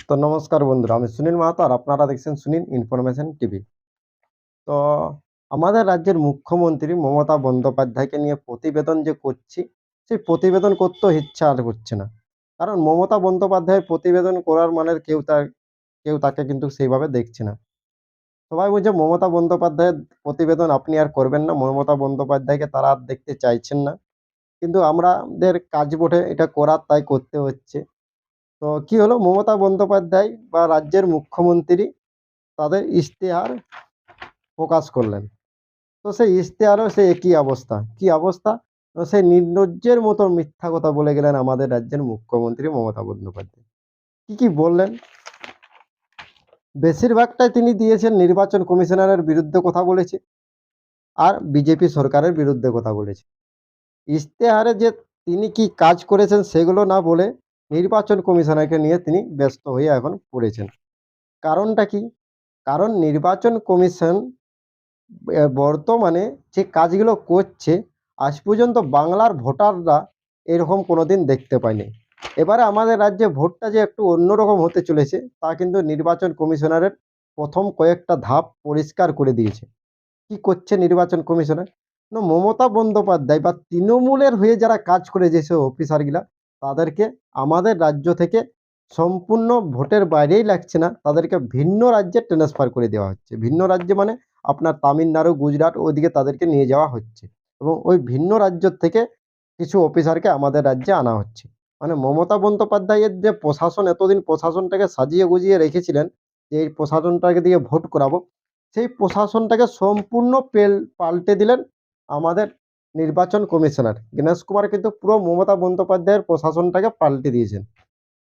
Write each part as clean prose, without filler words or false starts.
তো নমস্কার বন্ধুরা, আমি সুনীল মাহাতো আর আপনারা দেখছেন সুনীল ইনফরমেশন টিভি। তো আমাদের রাজ্যের মুখ্যমন্ত্রী মমতা বন্দ্যোপাধ্যায়কে নিয়ে প্রতিবেদন যে করছি, সেই প্রতিবেদন করতেও ইচ্ছা আর হচ্ছে না। কারণ মমতা বন্দ্যোপাধ্যায়ের প্রতিবেদন করার মানে কেউ তাকে কিন্তু সেইভাবে দেখছে না। সবাই বলছে মমতা বন্দ্যোপাধ্যায়ের প্রতিবেদন আপনি আর করবেন না, মমতা বন্দ্যোপাধ্যায়কে তারা আর দেখতে চাইছেন না। কিন্তু আমাদের কাজ বটে এটা করার, তাই করতে হচ্ছে। তো কি হলো, মমতা বন্দ্যোপাধ্যায় বা রাজ্যের মুখ্যমন্ত্রী তাদের ইশতেহার প্রকাশ করলেন। তো সেই ইশতেহারেও সেই একই অবস্থা। কি অবস্থা? তো সেই নির্লজ্জের মতো মিথ্যা কথা বলে গেলেন আমাদের রাজ্যের মুখ্যমন্ত্রী মমতা বন্দ্যোপাধ্যায়। কি বললেন? বেশিরভাগটাই তিনি দিয়েছেন নির্বাচন কমিশনারের বিরুদ্ধে কথা বলেছে আর বিজেপি সরকারের বিরুদ্ধে কথা বলেছে। ইশতেহারে যে তিনি কি কাজ করেছেন সেগুলো না বলে নির্বাচন কমিশনারকে নিয়ে তিনি ব্যস্ত হয়ে এখন পড়েছেন। কারণটা কি? কারণ নির্বাচন কমিশন বর্তমানে যে কাজগুলো করছে, আজ পর্যন্ত বাংলার ভোটাররা এরকম কোনোদিন দেখতে পায়নি। এবারে আমাদের রাজ্যে ভোটটা যে একটু অন্যরকম হতে চলেছে, তা কিন্তু নির্বাচন কমিশনারের প্রথম কয়েকটা ধাপ পরিষ্কার করে দিয়েছে। কি করছে নির্বাচন কমিশনার? না, মমতা বন্দ্যোপাধ্যায় বা তৃণমূলের হয়ে যারা কাজ করে যেসব অফিসারগুলা, তাদেরকে আমাদের রাজ্য থেকে সম্পূর্ণ ভোটের বাইরেই লাগছে না, তাদেরকে ভিন্ন রাজ্যে ট্রান্সফার করে দেওয়া হচ্ছে। ভিন্ন রাজ্যে মানে আপনার তামিলনাড়ু, গুজরাট ওইদিকে তাদেরকে নিয়ে যাওয়া হচ্ছে এবং ওই ভিন্ন রাজ্য থেকে কিছু অফিসারকে আমাদের রাজ্যে আনা হচ্ছে। মানে মমতা বন্দ্যোপাধ্যায়ের যে প্রশাসন, এতদিন প্রশাসনটাকে সাজিয়ে গুজিয়ে রেখেছিলেন যে এই প্রশাসনটাকে দিয়ে ভোট করাবো, সেই প্রশাসনটাকে সম্পূর্ণ পাল্টে দিলেন আমাদের নির্বাচন কমিশনার গণেশ কুমার। কিন্তু পুরো মমতা বন্দ্যোপাধ্যায়ের প্রশাসনটাকে পাল্টে দিয়েছেন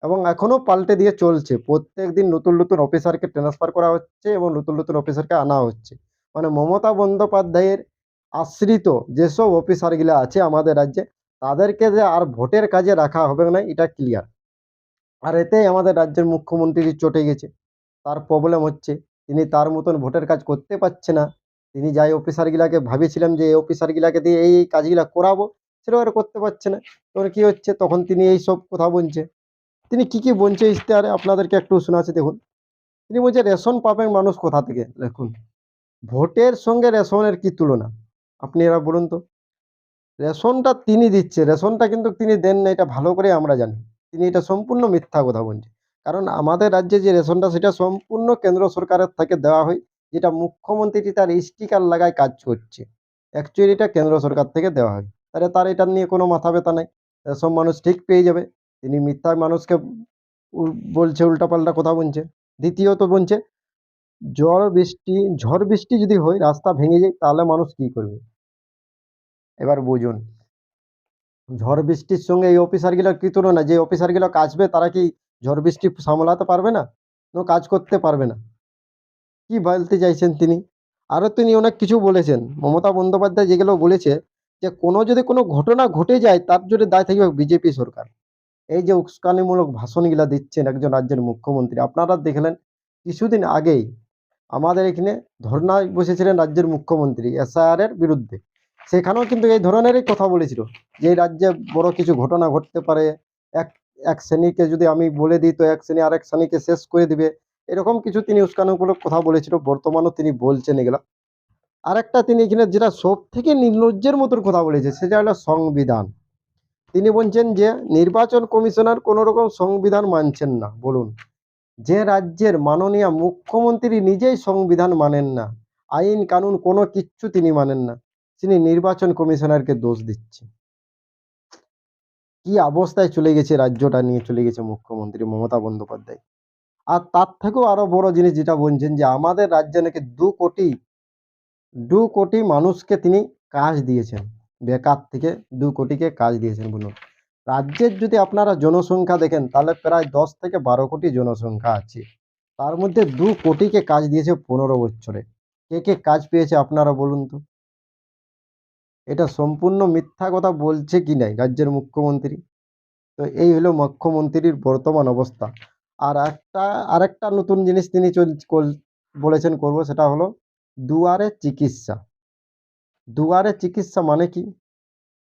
এবং এখনো পাল্টে দিয়ে চলছে। প্রত্যেকদিন নতুন নতুন অফিসারকে ট্রান্সফার করা হচ্ছে এবং নতুন নতুন অফিসারকে আনা হচ্ছে। মানে মমতা বন্দ্যোপাধ্যায়ের আশ্রিত যেসব অফিসারগুলো আছে আমাদের রাজ্যে, তাদেরকে যে আর ভোটের কাজে রাখা হবে না, এটা ক্লিয়ার। আর এতেই আমাদের রাজ্যের মুখ্যমন্ত্রী চটে গেছে। তার প্রবলেম হচ্ছে তিনি তার মতন ভোটের কাজ করতে পারছে না। তিনি যাই অফিসারগুলাকে ভাবেছিলাম যে এই অফিসারগুলাকে দিয়ে এই কাজগুলা করাবো, সেটাও আর করতে পারছে না। তখন কি হচ্ছে? তখন তিনি এইসব কথা বলছে। তিনি কি বলছে ইশতেহারে আপনাদেরকে একটু শোনাচ্ছি, দেখুন। তিনি বলছে রেশন পাবেন মানুষ কোথা থেকে? দেখুন, ভোটের সঙ্গে রেশনের কি তুলনা? আপনি এরা বলুন তো। রেশনটা তিনি দিচ্ছে, রেশনটা কিন্তু তিনি দেন না, এটা ভালো করে আমরা জানি। তিনি এটা সম্পূর্ণ মিথ্যা কথা বলছে। কারণ আমাদের রাজ্যে যে রেশনটা, সেটা সম্পূর্ণ কেন্দ্র সরকারের থেকে দেওয়া হয়, যেটা মুখ্যমন্ত্রী তার স্টিকার লাগায় কাজ করছে। অ্যাকচুয়ালি এটা কেন্দ্র সরকার থেকে দেওয়া হয়। তাহলে তার এটা নিয়ে কোনো মাথা ব্যথা নাই। রেশন মানুষ ঠিক পেয়ে যাবে। তিনি মিথ্যা মানুষকে বলছে, উল্টাপাল্টা কথা বলছে। দ্বিতীয়ত বলছে ঝড় বৃষ্টি যদি হয়, রাস্তা ভেঙে যায়, তাহলে মানুষ কি করবে? এবার বুঝুন। ঝড় বৃষ্টির সঙ্গে এই অফিসারগুলোর কি তুলনা? যে অফিসারগুলো কাজবে, তারা কি ঝড় বৃষ্টি সামলাতে পারবে না? কাজ করতে পারবে না। কি বলতে চাইছেন তিনি? আরো তিনি অনেক কিছু বলেছেন। মমতা বন্দ্যোপাধ্যায় যেগুলো বলেছে, যে যদি কোনো ঘটনা ঘটে যায়, তার জন্য দায় থাকবে বিজেপি সরকার। এই যে উস্কানিমূলক ভাষণগুলা দিচ্ছেন একজন রাজ্যের মুখ্যমন্ত্রী, আপনারা দেখলেন কিছুদিন আগেই আমাদের এখানে ধর্নায় বসেছিলেন রাজ্যের মুখ্যমন্ত্রী এসআইআর এর বিরুদ্ধে। সেখানেও কিন্তু এই ধরনেরই কথা বলেছিল যে এই রাজ্যে বড় কিছু ঘটনা ঘটতে পারে। এক এক শ্রেণীকে যদি আমি বলে দিই, তো এক শ্রেণী আরেক শ্রেণীকে শেষ করে দিবে। এরকম কিছু তিনি উস্কানিমূলক কথা বলেছিল, বর্তমানেও তিনি বলছেন এগুলা। আরেকটা তিনি এখানে যেটা সব থেকে নির্লজ্জের মতন কথা বলেছে, সেটা হলো সংবিধান। তিনি বলছেন যে নির্বাচন কমিশনার কোন রকম সংবিধান মানছেন না। বলুন, যে রাজ্যের মাননীয় মুখ্যমন্ত্রী নিজেই সংবিধান মানেন না, আইন কানুন কোনো কিচ্ছু তিনি মানেন না, তিনি নির্বাচন কমিশনারকে দোষ দিচ্ছে। কি অবস্থায় চলে গেছে, রাজ্যটা নিয়ে চলে গেছে মুখ্যমন্ত্রী মমতা বন্দ্যোপাধ্যায়। আর তার থেকেও আরো বড় জিনিস যেটা বলছেন, যে আমাদের রাজ্যে নাকি 2 কোটি মানুষকে তিনি কাজ দিয়েছেন। বেকার থেকে 2 কোটিকে কাজ দিয়েছেন। বলুন, রাজ্যের যদি আপনারা জনসংখ্যা দেখেন, তাহলে প্রায় 10 থেকে 12 কোটি জনসংখ্যা আছে। তার মধ্যে 2 কোটিকে কাজ দিয়েছে 15 বছরে। কে কাজ পেয়েছে আপনারা বলুন তো। এটা সম্পূর্ণ মিথ্যা কথা বলছে কি নাই রাজ্যের মুখ্যমন্ত্রী। তো এই হলো মুখ্যমন্ত্রীর বর্তমান অবস্থা। আর আরেকটা নতুন জিনিস তিনি বলেছেন করব, সেটা হলো দুয়ারে চিকিৎসা। দুয়ারে চিকিৎসা মানে কি?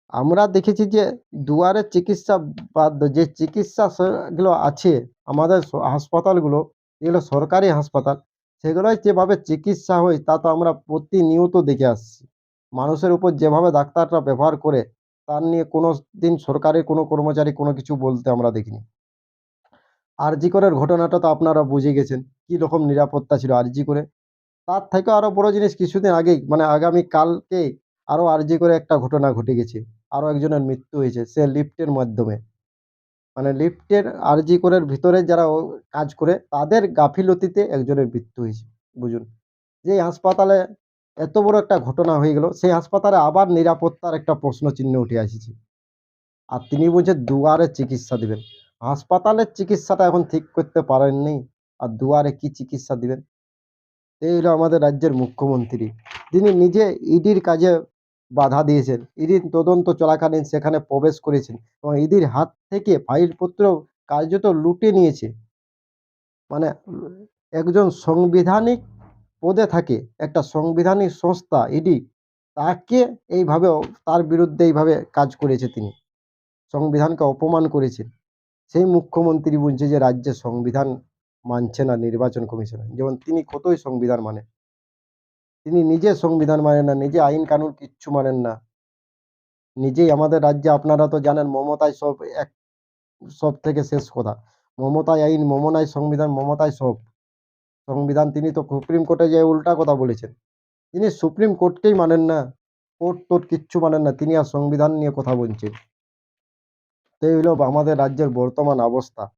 আমরা দেখেছি যে দুয়ারে চিকিৎসা বাদ যে চিকিৎসা গুলো আছে আমাদের হাসপাতালগুলো, যেগুলো সরকারি হাসপাতাল, সেগুলোয় যেভাবে চিকিৎসা হয় তা তো আমরা প্রতিনিয়ত দেখে আসছি। মানুষের উপর যেভাবে ডাক্তাররা ব্যবহার করে, তার নিয়ে কোনো দিন সরকারের কোনো কর্মচারী কোনো কিছু বলতে আমরা দেখিনি। আরজি করের ঘটনাটা তো আপনারা বুঝে গেছেন কি রকম নিরাপত্তা ছিল আরজি করে। তার থেকেও আরো বড় জিনিস কিছুদিন আগেই মানে আগামী কালকে আরো আরজি করে একটা ঘটনা ঘটে গেছে। আরো একজনের মৃত্যু হয়েছে সে লিফটের মাধ্যমে। মানে লিফটের আরজি করের ভিতরে যারা কাজ করে তাদের গাফিলতিতে একজনের মৃত্যু হয়েছে। বুঝুন। যেই হাসপাতালে এত বড় একটা ঘটনা হয়ে গেল, সেই হাসপাতালে আবার নিরাপত্তার একটা প্রশ্ন চিহ্ন উঠে আসছে। আর তিনি বলছেন দুয়ারে চিকিৎসা দিবেন। হাসপাতালের চিকিৎসাটা এখন ঠিক করতে পারেননি। আর দুয়ারে কি চিকিৎসা দিবেন? এই হলো আমাদের রাজ্যের মুখ্যমন্ত্রী। তিনি নিজে ইডির কাজে বাধা দিয়েছেন। ইডির তদন্ত চলাকালীন সেখানে প্রবেশ করেছেন এবং ইডির হাত থেকে ফাইলপত্র কার্যত লুটে নিয়েছে। মানে একজন সাংবিধানিক পদে থাকে একটা সাংবিধানিক সংস্থা ইডি, তাকে এইভাবে তার বিরুদ্ধে এইভাবে কাজ করেছে তিনি। সংবিধানকে অপমান করেছেন। সেই মুখ্যমন্ত্রী বলছে যে রাজ্যের সংবিধান মানছে না নির্বাচন কমিশনার। যেমন তিনি কতই সংবিধান মানে। তিনি নিজে সংবিধান মানেন না, নিজে আইন কানুন কিচ্ছু মানেন না। নিজেই আমাদের রাজ্যে আপনারা তো জানেন মমতাই সব থেকে শেষ কথা। মমতাই আইন, মমতাই সংবিধান, মমতাই সব। সংবিধান তিনি তো সুপ্রিম কোর্টে যেয়ে উল্টা কথা বলেছেন। তিনি সুপ্রিম কোর্টকেই মানেন না। কোর্ট-টোর্ট কিচ্ছু মানেন না। তিনি আর সংবিধান নিয়ে কথা বলছেন। এই হলো আমাদের রাজ্যের বর্তমান অবস্থা।